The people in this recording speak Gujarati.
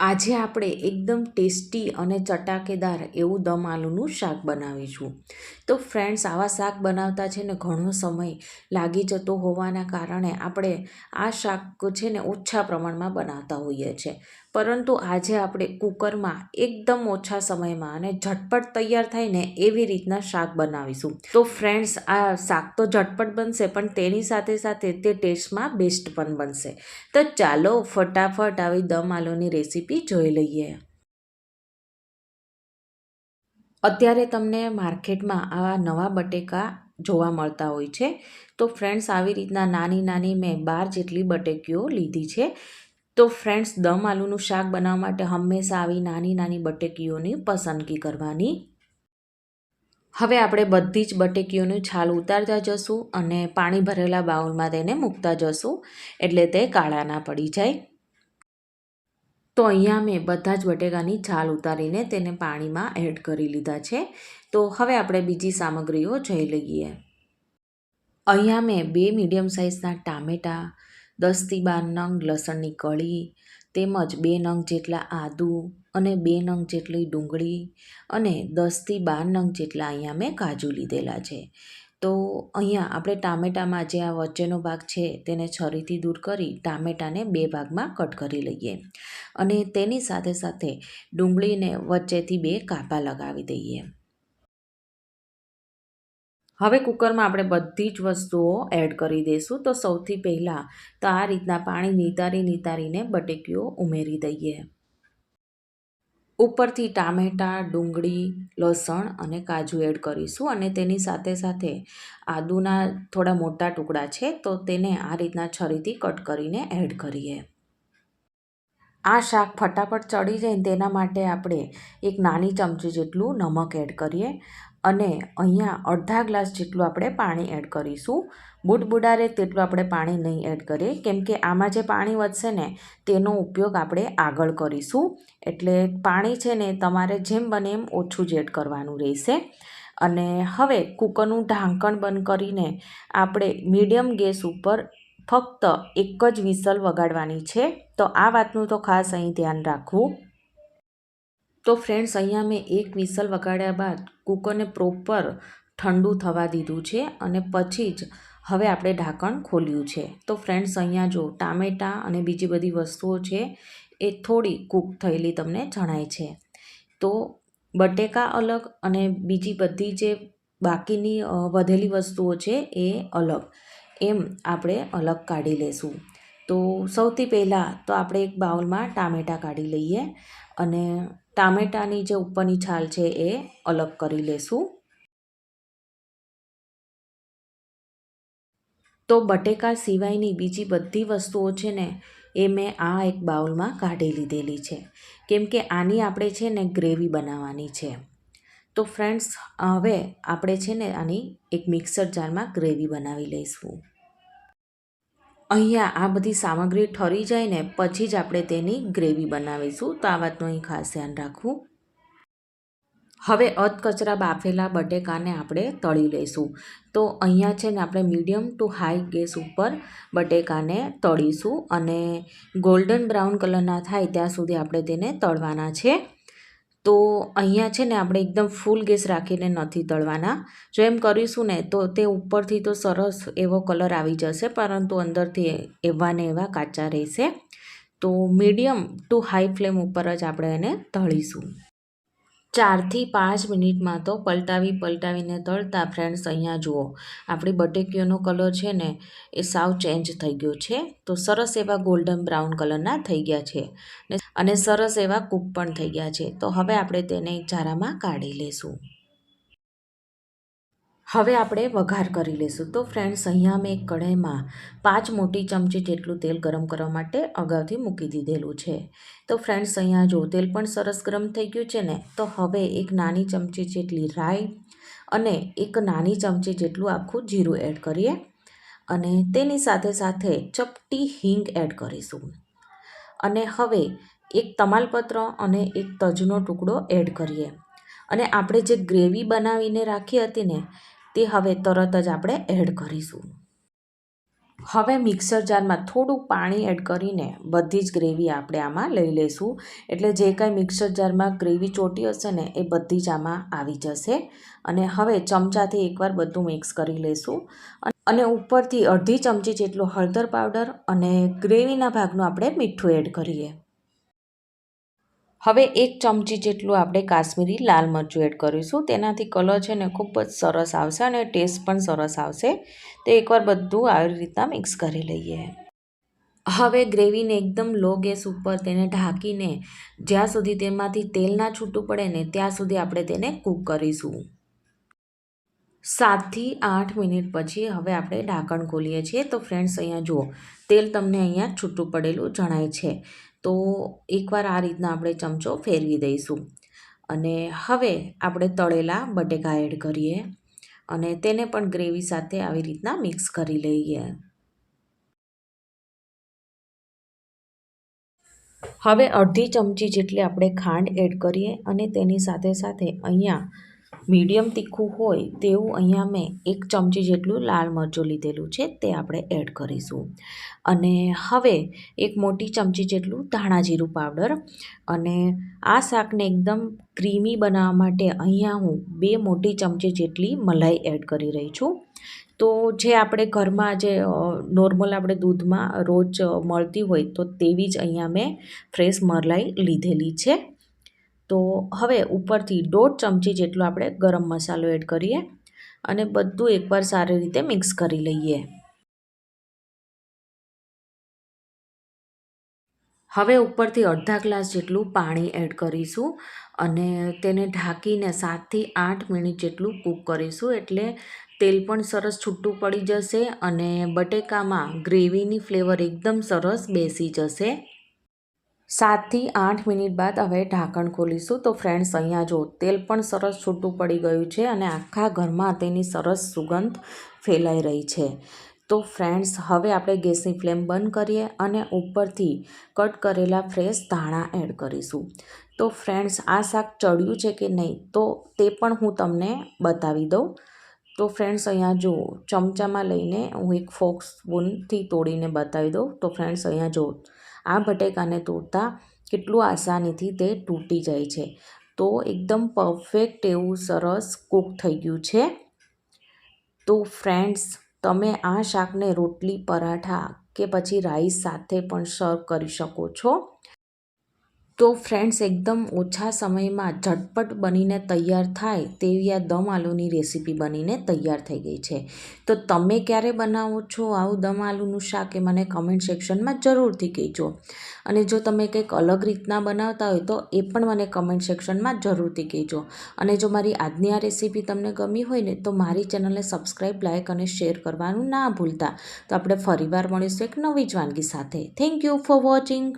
આજે આપણે એકદમ ટેસ્ટી અને ચટાકેદાર એવું દમ આલુનું શાક બનાવીશું. તો ફ્રેન્ડ્સ, આવા શાક બનાવતા છે ને ઘણો સમય લાગી જતો હોવાના કારણે આપણે આ શાક છે ને ઓછા પ્રમાણમાં બનાવતા હોઈએ છીએ. પરંતુ આજે આપણે કુકરમાં એકદમ ઓછા સમયમાં અને ઝટપટ તૈયાર થાય ને એવી રીતના શાક બનાવીશું. તો ફ્રેન્ડ્સ, આ શાક તો ઝટપટ બનશે પણ તેની સાથે સાથે તે ટેસ્ટમાં બેસ્ટ પણ બનશે. તો ચાલો ફટાફટ આવી દમ આલુની રેસીપી જોઈ લઈએ. અત્યારે તમને માર્કેટમાં આવા નવા બટેકા જોવા મળતા હોય છે. તો ફ્રેન્ડ્સ, આવી રીતના નાની નાની મેં 12 જેટલી બટેકીઓ લીધી છે. તો ફ્રેન્ડ્સ, દમ આલુનું શાક બનાવવા માટે હંમેશા આવી નાની નાની બટેકીઓની પસંદગી કરવાની. હવે આપણે બધી જ બટેકીઓની છાલ ઉતારતા જશું અને પાણી ભરેલા બાઉલમાં તેને મૂકતા જશું, એટલે તે કાળા ના પડી જાય. તો અહીંયા મેં બધા જ બટેકાની છાલ ઉતારીને તેને પાણીમાં એડ કરી લીધા છે. તો હવે આપણે બીજી સામગ્રીઓ જોઈ લઈએ. અહીંયા મેં 2 મીડિયમ સાઇઝના ટામેટાં, 10થી 12 નંગ લસણની કળી, તેમજ 2 નંગ જેટલા આદુ અને 2 નંગ જેટલી ડુંગળી અને 10થી 12 નંગ જેટલા અહીંયા મેં કાજુ લીધેલા છે. તો અહીંયા આપણે ટામેટામાં જે આ વચ્ચેનો ભાગ છે તેને છરીથી દૂર કરી ટામેટાને 2 ભાગમાં કટ કરી લઈએ અને તેની સાથે સાથે ડુંગળીને વચ્ચેથી 2 કાપા લગાવી દઈએ. હવે કુકરમાં આપણે બધી જ વસ્તુઓ એડ કરી દઈશું. તો સૌથી પહેલાં તો આ રીતના પાણી નિતારીને બટેકીઓ ઉમેરી દઈએ. ઉપરથી ટામેટાં, ડુંગળી, લસણ અને કાજુ એડ કરીશું અને તેની સાથે સાથે આદુના થોડા મોટા ટુકડા છે તો તેને આ રીતના છરીથી કટ કરીને એડ કરીએ. આ શાક ફટાફટ ચડી જાય ને તેના માટે આપણે એક નાની ચમચી જેટલું નમક એડ કરીએ અને અહીંયા અડધા ગ્લાસ જેટલું આપણે પાણી એડ કરીશું. બુડબુડારે તેટલું આપણે પાણી નહીં એડ કરીએ, કેમ કે આમાં જે પાણી વધશે ને તેનો ઉપયોગ આપણે આગળ કરીશું. એટલે પાણી છે ને તમારે જેમ બને એમ ઓછું જ એડ કરવાનું રહેશે. અને હવે કુકરનું ઢાંકણ બંધ કરીને આપણે મીડિયમ ગેસ ઉપર ફક્ત એક જ વિસલ વગાડવાની છે. તો આ વાતનું તો ખાસ અહીં ધ્યાન રાખવું. તો ફ્રેન્ડ્સ, અહીંયા મેં એક વિસલ વગાડ્યા બાદ કુકરને પ્રોપર ઠંડુ થવા દીધું છે અને પછી જ હવે આપણે ઢાંકણ ખોલ્યું છે. તો ફ્રેન્ડ્સ, અહીંયા જો ટામેટાં અને બીજી બધી વસ્તુઓ છે એ થોડી કૂક થયેલી તમને જણાય છે. તો બટેકા અલગ અને બીજી બધી જે બાકીની વધેલી વસ્તુઓ છે એ અલગ, એમ આપણે અલગ કાઢી લેશું. તો સૌથી પહેલાં તો આપણે એક બાઉલમાં ટામેટાં કાઢી લઈએ અને ટામેટાની જે ઉપરની છાલ છે એ અલગ કરી લેશું. તો બટેકા સિવાયની બીજી બધી વસ્તુઓ છે ને એ મેં આ એક બાઉલમાં કાઢી લીધેલી છે, કેમ કે આની આપણે છે ને ગ્રેવી બનાવવાની છે. તો ફ્રેન્ડ્સ, હવે આપણે છે ને આની એક મિક્સર જારમાં ગ્રેવી બનાવી લઈશું. અહીંયા આ બધી સામગ્રી ઠરી જાય ને પછી જ આપણે તેની ગ્રેવી બનાવીશું. તો આ વાતનું અહીં ખાસ ધ્યાન રાખવું. હવે અધકચરા બાફેલા બટેકાને આપણે તળી લઈશું. તો અહીંયા છે ને આપણે મીડિયમ ટુ હાઈ ગેસ ઉપર બટેકાને તળીશું અને ગોલ્ડન બ્રાઉન કલરના થાય ત્યાં સુધી આપણે તેને તળવાના છે. તો અહીંયા છે ને આપણે એકદમ ફૂલ ગેસ રાખીને નથી તળવાના. જો એમ કરીશું ને તો તે ઉપરથી તો સરસ એવો કલર આવી જશે, પરંતુ અંદરથી એવા ને એવા કાચા રહેશે. તો મીડિયમ ટુ હાઈ ફ્લેમ ઉપર જ આપણે એને તળીશું. 4થી 5 મિનિટમાં તો પલટાવીને તળતા ફ્રેન્ડ્સ, અહીંયા જુઓ આપણી બટેકીઓનો કલર છે ને એ સાવ ચેન્જ થઈ ગયો છે. તો સરસ એવા ગોલ્ડન બ્રાઉન કલરના થઈ ગયા છે અને સરસ એવા કૂક પણ થઈ ગયા છે. તો હવે આપણે તેને એક ઝારામાં કાઢી લેશું. હવે આપણે વઘાર કરી લઈશું. તો ફ્રેન્ડ્સ, અહીંયા મેં એક કઢાઈમાં 5 મોટી ચમચી જેટલું તેલ ગરમ કરવા માટે અગાઉથી મૂકી દીધેલું છે. તો ફ્રેન્ડ્સ, અહીંયા જો તેલ પણ સરસ ગરમ થઈ ગયું છે ને, તો હવે એક નાની ચમચી જેટલી રાઈ અને એક નાની ચમચી જેટલું આખું જીરું એડ કરીએ અને તેની સાથે સાથે ચપટી હિંગ એડ કરીશું. અને હવે એક તમાલપત્ર અને એક તજનો ટુકડો એડ કરીએ અને આપણે જે ગ્રેવી બનાવીને રાખી હતી ને તે હવે તરત જ આપણે એડ કરીશું. હવે મિક્સર જારમાં થોડુંક પાણી એડ કરીને બધી જ ગ્રેવી આપણે આમાં લઈ લઈશું. એટલે જે કાંઈ મિક્સર જારમાં ગ્રેવી ચોટી હશે ને એ બધી જ આમાં આવી જશે. અને હવે ચમચાથી એકવાર બધું મિક્સ કરી લઈશું. અને ઉપરથી અડધી ચમચી જેટલો હળદર પાવડર અને ગ્રેવીના ભાગનું આપણે મીઠું એડ કરીએ. હવે 1 ચમચી જેટલું આપણે કાશ્મીરી લાલ મરચું એડ કરીશું. તેનાથી કલર છે ને ખૂબ જ સરસ આવશે અને ટેસ્ટ પણ સરસ આવશે. તો એકવાર બધું આવી રીતના મિક્સ કરી લઈએ. હવે ગ્રેવીને એકદમ લો ગેસ ઉપર તેને ઢાંકીને જ્યાં સુધી તેમાંથી તેલ ના છૂટું પડે ને ત્યાં સુધી આપણે તેને કૂક કરીશું. 7થી 8 મિનિટ પછી હવે આપણે ઢાંકણ ખોલીએ છીએ. તો ફ્રેન્ડ્સ અહીંયા જુઓ, તેલ તમને અહીંયા છૂટું પડેલું જણાય છે. તો એકવાર આ રીતના આપણે ચમચો ફેરવી દઈશું. અને હવે આપણે તળેલા બટેકા એડ કરીએ અને તેને પણ ગ્રેવી સાથે આવી રીતના મિક્સ કરી લઈએ. હવે અડધી ચમચી જેટલી આપણે ખાંડ એડ કરીએ અને તેની સાથે સાથે અહીંયા મીડિયમ તીખું હોય તેવું અહીંયા મેં 1 ચમચી જેટલું લાલ મરચું લીધેલું છે તે આપણે એડ કરીશું. અને હવે 1 મોટી ચમચી જેટલું ધાણા જીરું પાવડર. અને આ શાકને એકદમ ક્રીમી બનાવવા માટે અહીંયા હું 2 મોટી ચમચી જેટલી મલાઈ એડ કરી રહી છું. તો જે આપણે ઘરમાં જે નોર્મલ આપણે દૂધમાં રોજ મળતી હોય તો તેવી જ અહીંયા મેં ફ્રેશ મલાઈ લીધેલી છે. તો હવે ઉપરથી 1.5 ચમચી જેટલો આપણે ગરમ મસાલો એડ કરીએ અને બધું એકવાર સારી રીતે મિક્સ કરી લઈએ. હવે ઉપરથી અડધા ગ્લાસ જેટલું પાણી એડ કરીશું અને તેને ઢાંકીને 7થી 8 મિનિટ જેટલું કૂક કરીશું. એટલે તેલ પણ સરસ છૂટું પડી જશે અને બટેકામાં ગ્રેવીની ફ્લેવર એકદમ સરસ બેસી જશે. 7થી 8 મિનિટ બાદ હવે ઢાંકણ ખોલીશું. તો ફ્રેન્ડ્સ અહીંયા જો તેલ પણ સરસ છૂટું પડી ગયું છે અને આખા ઘરમાં તેની સરસ સુગંધ ફેલાઈ રહી છે. તો ફ્રેન્ડ્સ હવે આપણે ગેસની ફ્લેમ બંધ કરીએ અને ઉપરથી કટ કરેલા ફ્રેશ ધાણા એડ કરીશું. તો ફ્રેન્ડ્સ આ શાક ચડ્યું છે કે નહીં તો તે પણ હું તમને બતાવી દઉં. તો ફ્રેન્ડ્સ અહીંયા જો ચમચામાં લઈને હું એક ફોર્ક સ્પૂનથી તોડીને બતાવી દઉં. તો ફ્રેન્ડ્સ અહીંયા જો આ બટેકાને તોડતા કેટલું આસાનીથી તે તૂટી જાય છે. તો એકદમ પરફેક્ટ એવું સરસ કૂક થઈ ગયું છે. તો ફ્રેન્ડ્સ તમે આ શાકને રોટલી, પરાઠા કે પછી રાઈસ સાથે પણ સર્વ કરી શકો છો. તો ફ્રેન્ડ્સ એકદમ ઓછા સમયમાં ઝટપટ બનીને તૈયાર થાય તેવી આ દમ આલુની રેસીપી બનીને તૈયાર થઈ ગઈ છે. તો તમે ક્યારે બનાવો છો આવું દમ આલુનું શાક એ મને કમેન્ટ સેક્શનમાં જરૂરથી કહેજો. અને જો તમે કંઈક અલગ રીતના બનાવતા હોય તો એ પણ મને કમેન્ટ સેક્શનમાં જરૂરથી કહેજો. અને જો મારી આજની આ રેસીપી તમને ગમી હોય ને તો મારી ચેનલને સબસ્ક્રાઈબ, લાઇક અને શેર કરવાનું ના ભૂલતા. તો આપણે ફરીવાર મળીશું એક નવી જ વાનગી સાથે. Thank you for watching.